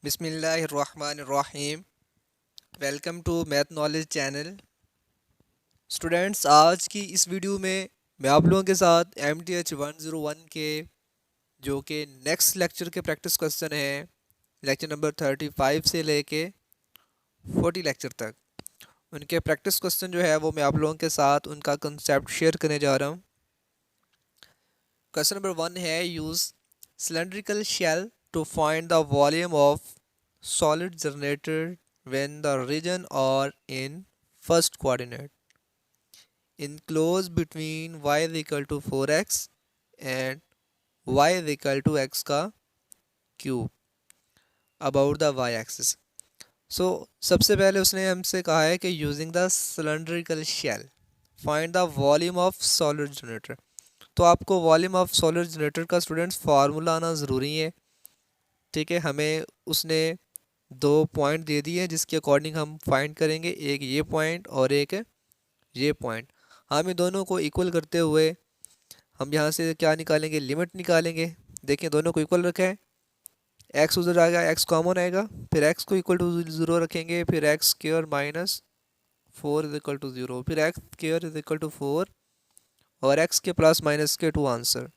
बिस्मिल्लाहिर्रहमानिर्रहीम। Welcome to math knowledge channel. Students, आज की इस वीडियो में मैं आप लोगों के साथ MTH 101 के जो कि नेक्स्ट लेक्चर के प्रैक्टिस क्वेश्चन हैं, लेक्चर नंबर 35 से लेके 40 लेक्चर तक, उनके प्रैक्टिस क्वेश्चन जो है वो मैं आप लोगों के साथ उनका कंसेप्ट शेयर करने जा रहा हूँ। क्वेश्चन नंबर 1 है, use cylindrical shell to find the volume of solid generated when the region are in first coordinate enclosed between y is equal to 4x and y is equal to x का cube about the y axis. So सबसे पहले उसने हमसे कहा है कि using the cylindrical shell find the volume of solid generator. तो आपको वॉल्यूम ऑफ सॉलिड जनरेटर का स्टूडेंट्स फार्मूला आना ज़रूरी है। ठीक है, हमें उसने दो पॉइंट दे दिए जिसके अकॉर्डिंग हम फाइंड करेंगे, एक ये पॉइंट और एक ये पॉइंट। हम इन दोनों को इक्वल करते हुए हम यहाँ से क्या निकालेंगे, लिमिट निकालेंगे। देखिए दोनों को इक्वल रखा है, एक्स उधर आ गया, एक्स कॉमन आएगा, फिर एक्स को इक्वल टू ज़ीरो रखेंगे, फिर x square minus 4 is equal to zero, फिर x square is equal to 4 और एक्स के प्लस माइनस के टू आंसर।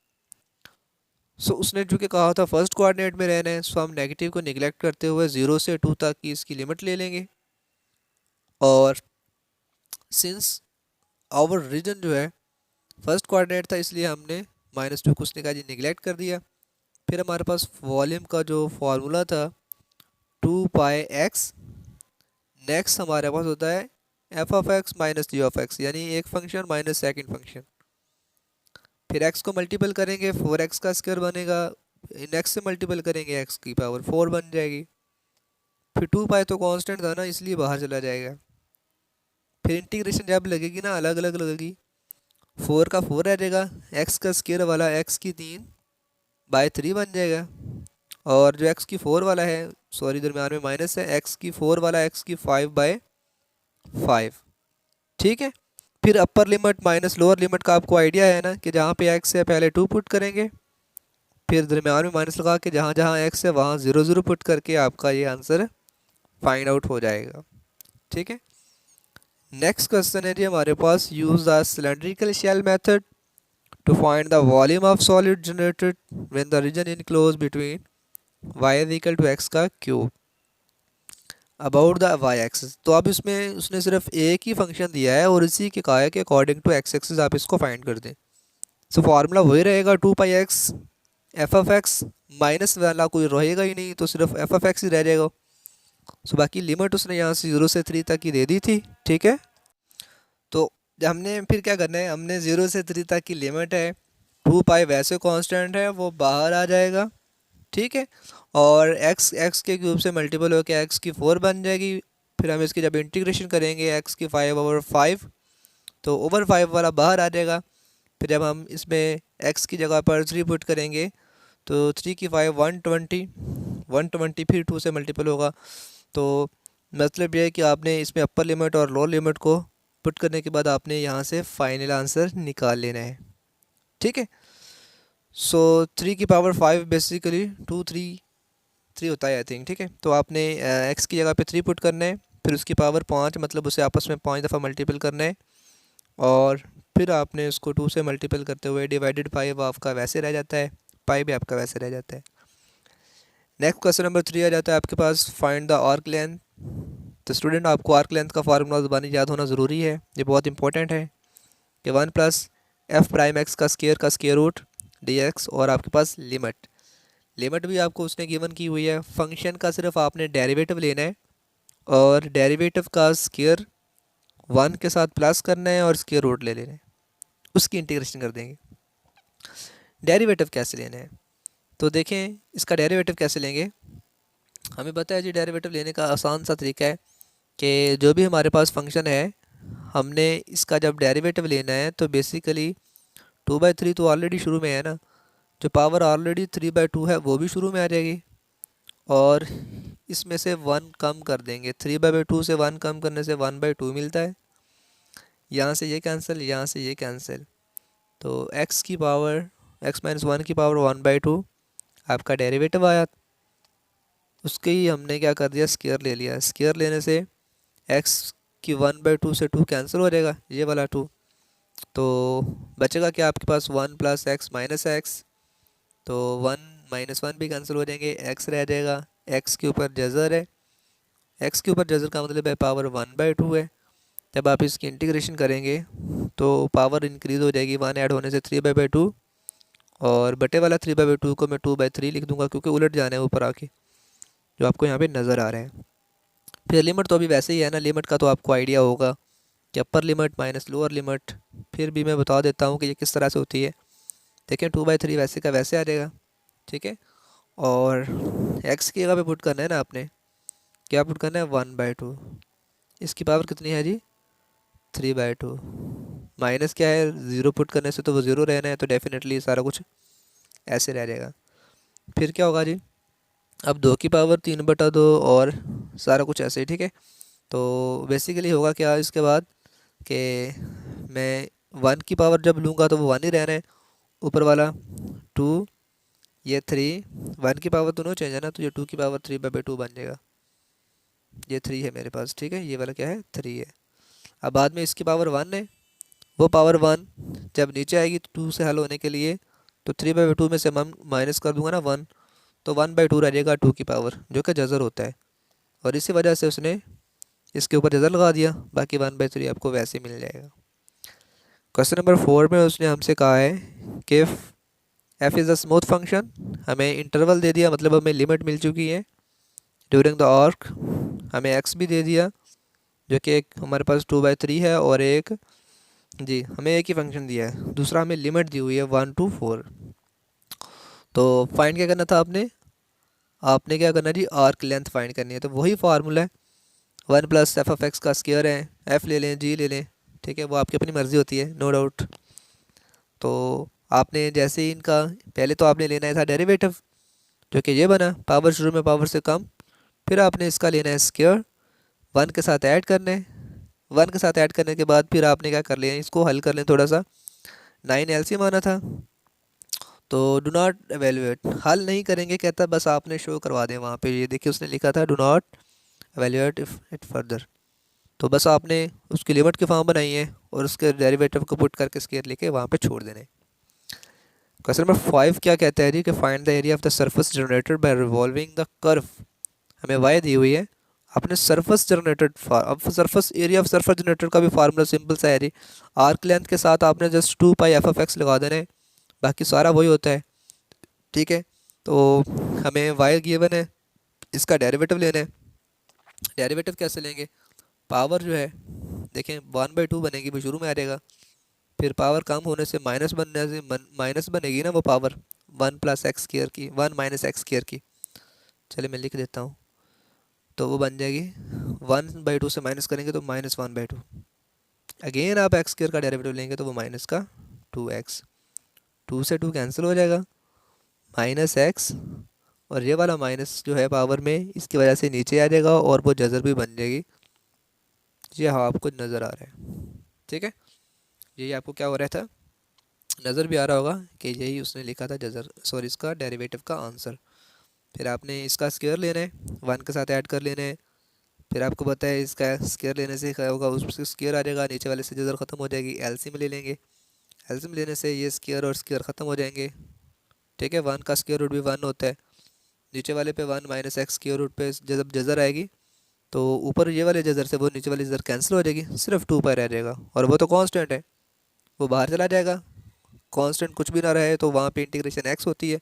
सो उसने चूँकि कहा था फर्स्ट कोऑर्डिनेट में रहना है, सो हम नेगेटिव को निगलेक्ट करते हुए 0 से 2 तक की इसकी लिमिट ले लेंगे। और सिंस आवर रीजन जो है फर्स्ट कोऑर्डिनेट था, इसलिए हमने -2 को उसने कहा जी निगलेक्ट कर दिया। फिर हमारे पास वॉल्यूम का जो फॉर्मूला था 2πx, नेक्स्ट हमारे पास होता है f(x) माइनस g(x), यानी एक फंक्शन माइनस सेकंड फंक्शन। फिर x को मल्टीपल करेंगे, 4x का स्क्वायर बनेगा, नेक्स्ट से मल्टीपल करेंगे x की पावर 4 बन जाएगी। फिर 2π तो कांस्टेंट था ना, इसलिए बाहर चला जाएगा। फिर इंटीग्रेशन जब लगेगी ना, अलग अलग लगेगी, 4 का 4 रह जाएगा, एक्स का स्क्वायर वाला x की 3/3 बन जाएगा, और जो x की 4 वाला है, सॉरी दरम्यान में माइनस है, x की 4 वाला x की 5/5। ठीक है, फिर upper limit minus lower limit का आपको आइडिया है ना कि जहाँ पे x है पहले 2 पुट करेंगे, फिर दरम्यान में माइनस लगा के जहाँ जहाँ x है वहाँ 0 0 पुट करके आपका ये आंसर फाइंड आउट हो जाएगा। ठीक है, नेक्स्ट क्वेश्चन है जी हमारे पास, use the cylindrical shell method to find the volume of solid generated when the region enclose between y is equal to x का cube about the y axis. तो अब इसमें उसने सिर्फ एक ही फंक्शन दिया है और इसी के कहा है कि अकॉर्डिंग टू x एक्सिस आप इसको फाइंड कर दें। सो फार्मूला वही रहेगा 2πx, f(x) माइनस वाला कोई रहेगा ही नहीं, तो सिर्फ f(x) ही रह जाएगा। सो बाकी लिमिट उसने यहाँ से 0 से 3 तक की दे दी थी। ठीक है, तो हमने फिर क्या करना है, हमने 0 से 3 तक की लिमिट है, 2π वैसे कांस्टेंट है वो बाहर आ जाएगा। ठीक है, और x के क्यूब से मल्टीपल होकर x की 4 बन जाएगी। फिर हम इसकी जब इंटीग्रेशन करेंगे x की 5/5, तो ओवर 5 वाला बाहर आ जाएगा। फिर जब हम इसमें x की जगह पर 3 पुट करेंगे तो 3 की 5 120 फिर 2 से मल्टीपल होगा। तो मतलब ये है कि आपने इसमें अपर लिमिट और लोअर लिमिट को पुट करने के बाद आपने यहाँ से फाइनल आंसर निकाल लेना है। ठीक है, सो 3 की पावर 5 बेसिकली 3 होता है आई थिंक। ठीक है, तो आपने x की जगह पे 3 पुट करना है, फिर उसकी पावर 5, मतलब उसे आपस में 5 दफ़ा मल्टीपल करना है, और फिर आपने उसको 2 से मल्टीपल करते हुए डिवाइडेड 5 आपका वैसे रह जाता है, पाई भी आपका वैसे रह जाता है। नेक्स्ट क्वेश्चन नंबर 3 आ जाता है आपके पास, फाइंड द आर्क लेंथ। तो स्टूडेंट आपको आर्क लेंथ का फार्मूला ज़बानी याद होना ज़रूरी है, ये बहुत इंपॉर्टेंट है कि 1 प्लस f(x) का स्क्वायर रूट dx, और आपके पास लिमिट भी आपको उसने गिवन की हुई है। फंक्शन का सिर्फ आपने डेरिवेटिव लेना है और डेरिवेटिव का स्क्वायर 1 के साथ प्लस करना है और स्क्वायर रूट ले लेना है, उसकी इंटीग्रेशन कर देंगे। डेरिवेटिव कैसे लेना है, तो देखें इसका डेरिवेटिव कैसे लेंगे। हमें पता है जी डेरिवेटिव लेने का आसान सा तरीका है कि जो भी हमारे पास फंक्शन है, हमने इसका जब डेरिवेटिव लेना है तो बेसिकली 2/3 तो ऑलरेडी शुरू में है ना, जो पावर ऑलरेडी 3/2 है वो भी शुरू में आ जाएगी, और इसमें से 1 कम कर देंगे। 3/2 से 1 कम करने से 1/2 मिलता है, यहाँ से ये कैंसिल, यहाँ से ये कैंसिल, तो x की पावर x - 1 की पावर 1/2 आपका डेरिवेटिव आया। उसके ही हमने क्या कर दिया, स्क्वायर ले लिया। स्क्वायर लेने से एक्स की 1/2 से 2 कैंसिल हो जाएगा, ये वाला 2। तो बचेगा क्या आपके पास, 1 + x - x। तो 1 - 1 भी कैंसिल हो जाएंगे, x रह जाएगा। x के ऊपर जज़र है, x के ऊपर जज़र का मतलब है पावर 1/2 है। जब आप इसकी इंटीग्रेशन करेंगे तो पावर इंक्रीज़ हो जाएगी, 1 ऐड होने से 3/2। और बटे वाला 3/2 को मैं 2/3 लिख दूंगा, क्योंकि उलट जाना है ऊपर आके, जो आपको यहाँ पे नज़र आ रहा है। फिर लिमिट तो अभी वैसे ही है ना, लिमिट का तो आपको आइडिया होगा कि upper limit minus lower limit. फिर भी मैं बता देता हूँ कि ये किस तरह से होती है। देखें 2/3 वैसे का वैसे आ जाएगा, ठीक है। और x की जगह पे पुट करना है ना आपने, क्या पुट करना है, 1/2। इसकी पावर कितनी है जी, 3/2। माइनस क्या है, ज़ीरो पुट करने से तो वो ज़ीरो रहना है, तो डेफिनेटली सारा कुछ ऐसे रह जाएगा। फिर क्या होगा जी, अब 2 की पावर 3/2 और सारा कुछ ऐसे ही, ठीक है। तो बेसिकली होगा क्या इसके बाद कि मैं 1 की पावर जब लूँगा तो वो 1 ही रहना है, ऊपर वाला 2, ये 3। 1 की पावर दोनों चेंज है ना, तो ये 2 की पावर 3/2 बन जाएगा। ये 3 है मेरे पास, ठीक है, ये वाला क्या है, 3 है। अब बाद में इसकी पावर 1 है, वो पावर 1 जब नीचे आएगी तो 2 से हल होने के लिए, तो 3/2 में से माइनस कर दूंगा ना 1, तो 1/2 रह जाएगा 2 की पावर, जो कि जज़र होता है। और इसी वजह से उसने इसके ऊपर जज़र लगा दिया, बाकी 1/3 आपको वैसे मिल जाएगा। क्वेश्चन नंबर 4 में उसने हमसे कहा है कि F is a smooth function. हमें इंटरवल दे दिया, मतलब हमें लिमिट मिल चुकी है। ड्यूरिंग द आर्क हमें एक्स भी दे दिया, जो कि एक हमारे पास 2/3 है, और एक जी हमें एक ही फंक्शन दिया है, दूसरा हमें लिमिट दी हुई है 1 to 4। तो फाइंड क्या करना था आपने, आपने क्या करना जी, आर्क लेंथ फाइंड करनी है। तो वही फार्मूला है, 1 + f(x) का स्क्वायर है, f ले लें, g ले लें, ठीक है, वो आपकी अपनी मर्ज़ी होती है, नो डाउट। तो आपने जैसे ही इनका, पहले तो आपने लेना है था डेरिवेटिव, जो कि ये बना, पावर शुरू में पावर से कम। फिर आपने इसका लेना है स्क्वायर, 1 के साथ ऐड करने। 1 के साथ ऐड करने के बाद फिर आपने क्या कर लिया, इसको हल कर लें थोड़ा सा। 9 एलसीएम आना था, तो डू नॉट एवेल्यूएट, हल नहीं करेंगे कहता, बस आपने शो करवा दें वहाँ पे। ये देखिए उसने लिखा था do not evaluate if it further, तो बस आपने उसकी लिमिट की फॉर्म बनाई है और उसके डेरिवेटिव को पुट करके स्केयर लेके वहाँ पे छोड़ देने। क्वेश्चन नंबर 5 क्या कहता है जी, कि find the area of the surface generated by revolving the curve. हमें वाई दी हुई है, आपने सरफेस जनरेटेड, अब surface area of surface generated का भी फार्मूला सिंपल सा है जी, आर्क लेंथ के साथ आपने जस्ट 2π(f(x) लगा देना है, बाकी सारा वही होता है, ठीक है। तो हमें वाई गिवन है, इसका डेरिवेटिव लेना है। डेरिवेटिव कैसे लेंगे, पावर जो है देखें 1/2 बनेगी, वो शुरू में आ जाएगा। फिर पावर कम होने से माइनस बनने से माइनस बनेगी ना वो पावर, 1 + x² की, 1 - x² की। चलिए मैं लिख देता हूँ, तो वो बन जाएगी 1/2 से माइनस करेंगे तो -1/2। अगेन आप x² का डेरिवेटिव लेंगे तो वो माइनस का 2x, 2 से 2 कैंसिल हो जाएगा, -x। और ये वाला माइनस जो है पावर में, इसकी वजह से नीचे आ जाएगा और वो जज़र भी बन जाएगी। ये हाँ आपको नज़र आ रहा है, ठीक है, यही आपको क्या हो रहा था, नज़र भी आ रहा होगा कि यही उसने लिखा था जज़र, सॉरी इसका डेरिवेटिव का आंसर। फिर आपने इसका स्क्वायर लेना है, 1 के साथ ऐड कर लेना है। फिर आपको पता है इसका स्क्वायर लेने से क्या होगा, उससे स्क्वायर आ जाएगा, नीचे वाले से जज़र ख़त्म हो जाएगी, एलसीएम ले लेंगे। एलसीएम लेने से ये स्क्वायर और स्क्वायर ख़त्म हो जाएंगे, ठीक है। 1 का स्क्वायर रूट भी 1 होता है, नीचे वाले पे 1 - x स्क्वायर रूट पे जब जज़र आएगी तो ऊपर ये वाले जज़र से वो नीचे वाली जज़र कैंसिल हो जाएगी, सिर्फ 2π रह जाएगा, और वो तो कांस्टेंट है, वो बाहर चला जाएगा। कांस्टेंट कुछ भी ना रहे तो वहाँ पे इंटीग्रेशन x होती है।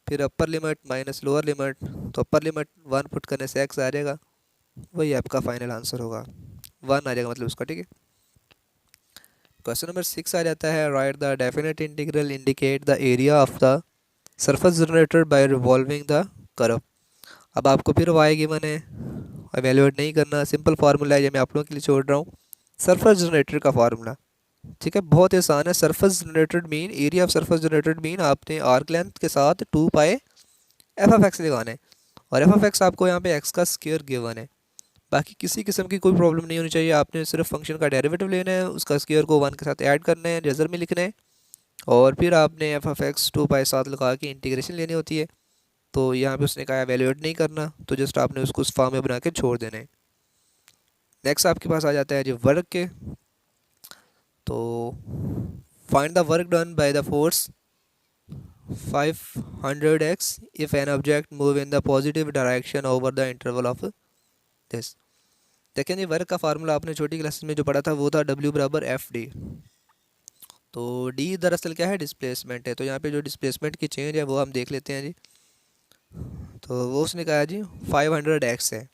फिर upper limit minus lower limit, तो अपर लिमिट 1 पुट करने से x आ जाएगा, वही आपका फाइनल आंसर होगा, 1 आ जाएगा मतलब उसका, ठीक है। क्वेश्चन नंबर 6 आ जाता है, right the definite integral indicate the area of the surface generated by revolving the curve. अब आपको फिर वाई गिवन है, एवेल्यूएट नहीं करना, सिंपल फार्मूला है, ये मैं आप लोगों के लिए छोड़ रहा हूँ, सरफेस जनरेटेड का फार्मूला, ठीक है, बहुत ही आसान है। Surface generated mean, area of surface generated mean आपने आर्क लेंथ के साथ 2π(f(x) लगाना है, और f(x) आपको यहाँ पे x का स्क्वायर गिवन है। बाकी किसी किस्म की कोई प्रॉब्लम नहीं होनी चाहिए, आपने सिर्फ फंक्शन का डेरिवेटिव लेना है, उसका स्क्वायर को 1 के साथ ऐड करना है, जज़र में लिखना है, और फिर आपने f(x) 2π साथ लगा के इंटीग्रेशन लेनी होती है, तो यहाँ पे उसने कहा एवेल्यूएट नहीं करना, तो जस्ट आपने उसको उस फॉर्म में बना के छोड़ देना है। नेक्स्ट आपके पास आ जाता है जी वर्क के। तो find the work done by the force 500x if an object move in the positive direction over the interval of this। देखिए जी वर्क का फार्मूला आपने छोटी क्लासेस में जो पढ़ा था वो था W बराबर एफ डी। तो D दरअसल क्या है, डिस्प्लेसमेंट है। तो यहाँ पे जो डिस्प्लेसमेंट की चेंज है वो हम देख लेते हैं जी। तो वो उसने कहा जी 500x है,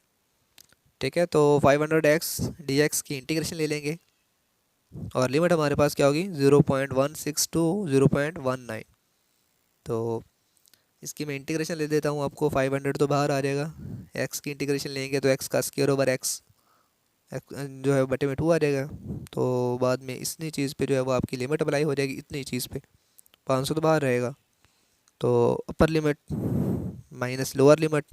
ठीक है। तो 500x dx की इंटीग्रेशन ले लेंगे और लिमिट हमारे पास क्या होगी 0.16 टू 0.19। तो इसकी मैं इंटीग्रेशन ले देता हूँ आपको, 500 तो बाहर आ जाएगा, x की इंटीग्रेशन लेंगे तो x का स्क्वायर ओवर x जो है बटे में 2 आ जाएगा। तो बाद में इतनी चीज़ पे जो है वो आपकी लिमिट अप्लाई हो जाएगी, इतनी चीज़ पे 500 तो बाहर रहेगा। तो upper limit minus lower limit,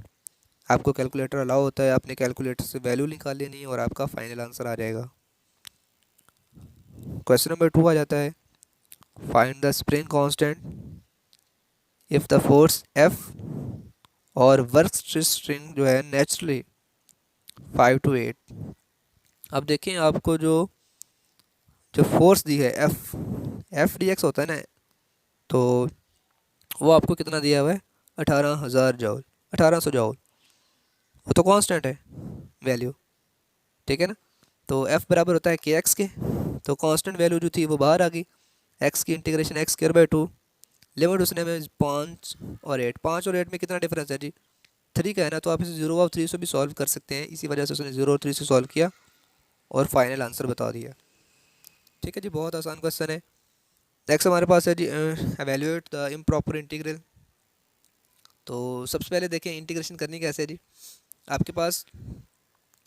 आपको कैलकुलेटर अलाउ होता है, आपने कैलकुलेटर से वैल्यू निकाल लेनी है और आपका फाइनल आंसर आ जाएगा। क्वेश्चन नंबर 2 आ जाता है, find the spring constant if the force F और वर्क स्ट्रिंग जो है नेचुरली 5 to 8। अब देखें आपको जो जो फोर्स दी है F dx होता है ना, तो वो आपको कितना दिया हुआ है 18,000 जॉल, 1800 जॉल, वो तो कांस्टेंट है वैल्यू, ठीक है ना। तो F बराबर होता है kx के, तो कांस्टेंट वैल्यू जो थी वो बाहर आ गई, x की इंटीग्रेशन x²/2, लिमिट उसने में 5 और 8, 5 और 8 में कितना डिफरेंस है जी 3 का है ना। तो आप इसे 0 और 3 से भी सॉल्व कर सकते हैं, इसी वजह से उसने 0 और 3 से सॉल्व किया और फाइनल आंसर बता दिया, ठीक है जी। बहुत आसान क्वेश्चन है। नेक्स्ट हमारे पास है जी एवेल्यूएट द इम्प्रॉपर इंटीग्रल। तो सबसे पहले देखें इंटीग्रेशन करनी कैसे है जी। आपके पास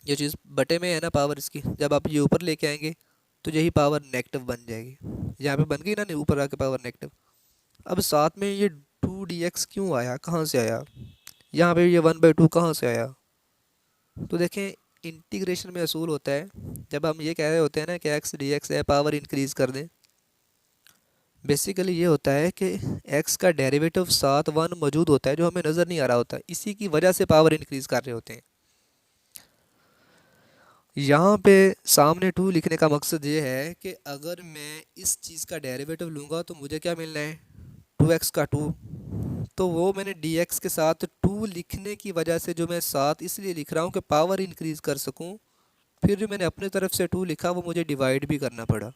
ये चीज़ बटे में है ना पावर इसकी, जब आप ये ऊपर लेके आएंगे तो यही पावर नेगेटिव बन जाएगी, यहाँ पे बन गई ना, नहीं ऊपर आके पावर नेगेटिव। अब साथ में ये 2dx क्यों आया, कहाँ से आया, यहाँ पे ये 1/2 कहाँ से आया। तो देखें इंटीग्रेशन में असूल होता है, जब हम ये कह रहे होते हैं ना कि x dx है पावर इंक्रीज़ कर दें, बेसिकली ये होता है कि x का डेरिवेटिव साथ 1 मौजूद होता है जो हमें नज़र नहीं आ रहा होता, इसी की वजह से पावर इंक्रीज़ कर रहे होते हैं। यहाँ पे सामने 2 लिखने का मकसद ये है कि अगर मैं इस चीज़ का डेरिवेटिव लूँगा तो मुझे क्या मिलना है 2x का 2, तो वो मैंने dx के साथ 2 लिखने की वजह से जो मैं साथ इसलिए लिख रहा हूँ कि पावर इंक्रीज़ कर सकूँ, फिर जो मैंने अपने तरफ से 2 लिखा वो मुझे डिवाइड भी करना पड़ा।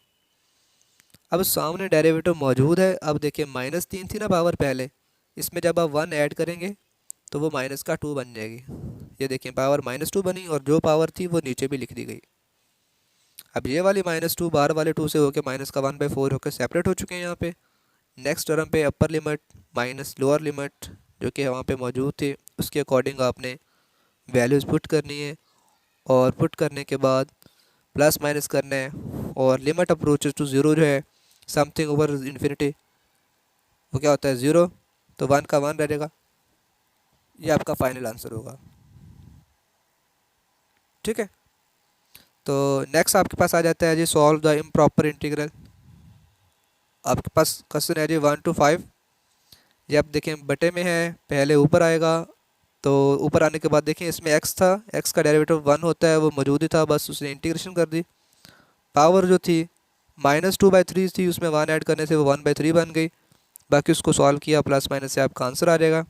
अब सामने डेरिवेटिव मौजूद है। अब देखिए -3 थी ना पावर पहले, इसमें जब आप 1 ऐड करेंगे तो वो माइनस का 2 बन जाएगी। ये देखें पावर -2 बनी और जो पावर थी वो नीचे भी लिख दी गई। अब ये वाली -2 बाहर वाले 2 से होकर -1/4 होकर सेपरेट हो चुके हैं यहाँ पे। नेक्स्ट टर्म पे upper limit minus lower limit जो कि वहाँ पे मौजूद थी, उसके अकॉर्डिंग आपने वैल्यूज़ पुट करनी है और पुट करने के बाद प्लस माइनस करना है, और लिमिट अप्रोचेस टू 0 जो है समथिंग ओवर इन्फिनिटी, वो क्या होता है 0, तो 1 का 1 रहेगा। ये आपका फाइनल आंसर होगा, ठीक है। तो नेक्स्ट आपके पास आ जाता है जी सॉल्व द इम्प्रॉपर इंटीग्रल। आपके पास क्वेश्चन है जी 1 to 5। ये आप देखें बटे में है, पहले ऊपर आएगा, तो ऊपर आने के बाद देखें इसमें x था, x का डेरिवेटिव 1 होता है, वो मौजूद ही था, बस उसने इंटीग्रेशन कर दी। पावर जो थी -2/3 थी, उसमें 1 ऐड करने से वो 1/3 बन गई। बाकी उसको सॉल्व किया, प्लस माइनस से आपका आंसर आ जाएगा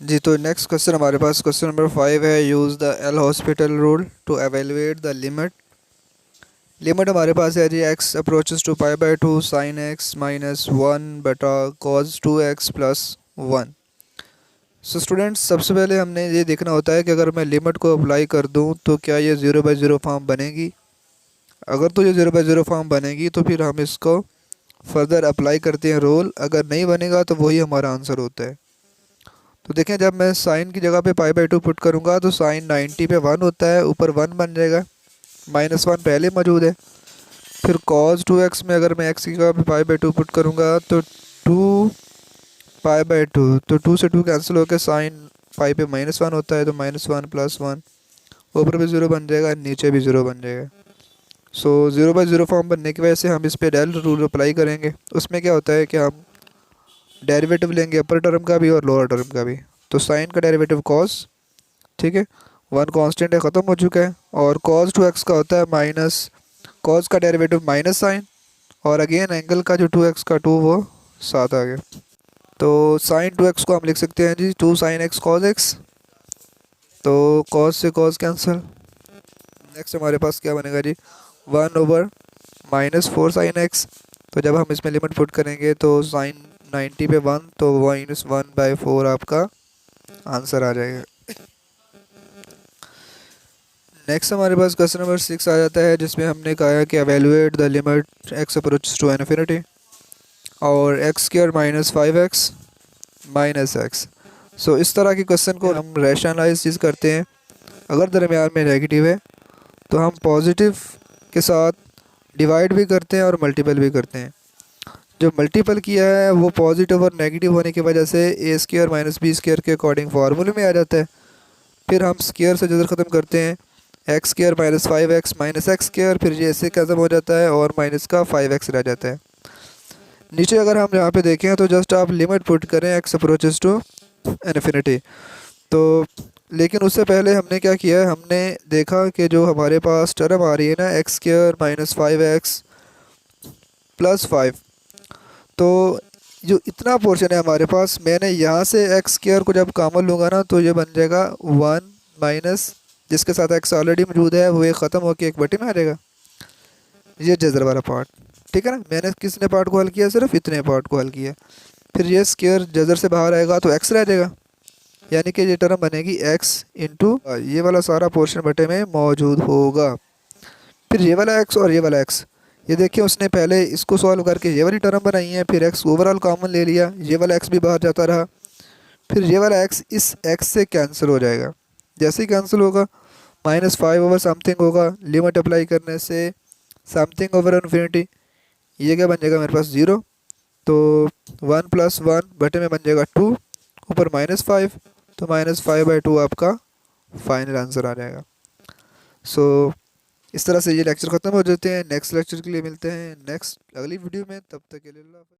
जी। तो नेक्स्ट क्वेश्चन हमारे पास क्वेश्चन नंबर 5 है, use the L hospital rule to evaluate the limit. Limit हमारे पास है जी x approaches to π/2 sin x -1 बटा cos 2x + 1। सो स्टूडेंट्स सबसे पहले हमने ये देखना होता है कि अगर मैं लिमिट को अप्लाई कर दूं तो क्या ये 0/0 फॉर्म बनेगी। अगर तो ये 0/0 फॉर्म बनेगी तो फिर हम इसको फर्दर अप्लाई करते हैं रूल, अगर नहीं बनेगा तो वही हमारा आंसर होता है। तो देखें जब मैं साइन की जगह पे π/2 पुट करूँगा तो साइन 90 पे 1 होता है, ऊपर 1 बन जाएगा, -1 पहले मौजूद है। फिर cos 2x में अगर मैं x की जगह पे π/2 पुट करूँगा तो 2π/2, तो 2 से 2 कैंसिल होकर साइन पाई पे -1 होता है, तो -1 + 1, ऊपर भी 0 बन जाएगा, नीचे भी 0 बन जाएगा। सो 0/0 फॉर्म बनने की वजह से हम इस पे डेल रूल अप्लाई करेंगे। उसमें क्या होता है कि हम डेरिवेटिव लेंगे अपर टर्म का भी और लोअर टर्म का भी। तो साइन का डेरिवेटिव कॉस, ठीक है, वन कांस्टेंट है, ख़त्म हो चुका है। और कॉस टू एक्स का होता है माइनस, कॉस का डेरिवेटिव माइनस साइन, और अगेन एंगल का जो टू एक्स का टू वो साथ आ गया। तो साइन टू एक्स को हम लिख सकते हैं जी two sine x cos x, तो कॉस से कॉस कैंसिल। नेक्स्ट हमारे पास क्या बनेगा जी, 1/-, -4 साइन एक्स। तो जब हम इसमें लिमिट पुट करेंगे तो साइन 90 पे 1, तो -1/4 आपका आंसर आ जाएगा। नेक्स्ट हमारे पास क्वेश्चन नंबर 6 आ जाता है, जिसमें हमने कहा है कि evaluate the limit x approach to infinity और x² -5x -x। सो इस तरह के क्वेश्चन को हम रैशनलाइज करते हैं। अगर दरमियान में नेगेटिव है तो हम पॉजिटिव के साथ डिवाइड भी करते हैं और मल्टीपल भी करते हैं। जो मल्टीपल किया है वो पॉजिटिव और नेगेटिव होने की वजह से a² -b² के अकॉर्डिंग फार्मूले में आ जाता है। फिर हम स्क्वायर से जज़र ख़त्म करते हैं, x² -5x -x², फिर ये इससे ख़त्म हो जाता है और माइनस का 5x रह जाता है। नीचे अगर हम यहाँ पे देखें तो जस्ट आप लिमिट पुट करें x अप्रोचेस टू इन्फिनिटी। तो लेकिन उससे पहले हमने क्या किया है, हमने देखा कि जो हमारे पास टर्म आ रही है ना x² -5x +5, तो जो इतना पोर्शन है हमारे पास, मैंने यहाँ से x² को जब कॉमन लूँगा ना तो ये बन जाएगा 1 माइनस जिसके साथ x ऑलरेडी मौजूद है वो एक ख़त्म होकर एक बटे में आ जाएगा। ये जज़र वाला पार्ट, ठीक है ना। मैंने किसने पार्ट को हल किया, सिर्फ इतने पार्ट को हल किया। फिर ये स्क्वायर जज़र से बाहर आएगा तो x रह जाएगा, यानी कि ये टर्म बनेगी x इंटू ये वाला सारा पोर्शन बटे में मौजूद होगा। फिर ये वाला x और ये वाला x, ये देखिए उसने पहले इसको सॉल्व करके ये वाली टर्म बनाई है, फिर x ओवरऑल कॉमन ले लिया, ये वाला x भी बाहर जाता रहा, फिर ये वाला x इस x से कैंसिल हो जाएगा। जैसे ही कैंसिल होगा -5/समथिंग होगा, लिमिट अप्लाई करने से समथिंग ओवर इन्फिनिटी, ये क्या बन जाएगा मेरे पास 0, तो 1 + 1 बटे में बन जाएगा 2, ऊपर -5, तो -5/2 आपका फाइनल आंसर आ जाएगा। सो इस तरह से ये लेक्चर ख़त्म हो जाते हैं। नेक्स्ट लेक्चर के लिए मिलते हैं नेक्स्ट अगली वीडियो में, तब तक के लिए अल्लाह हाफ़िज़।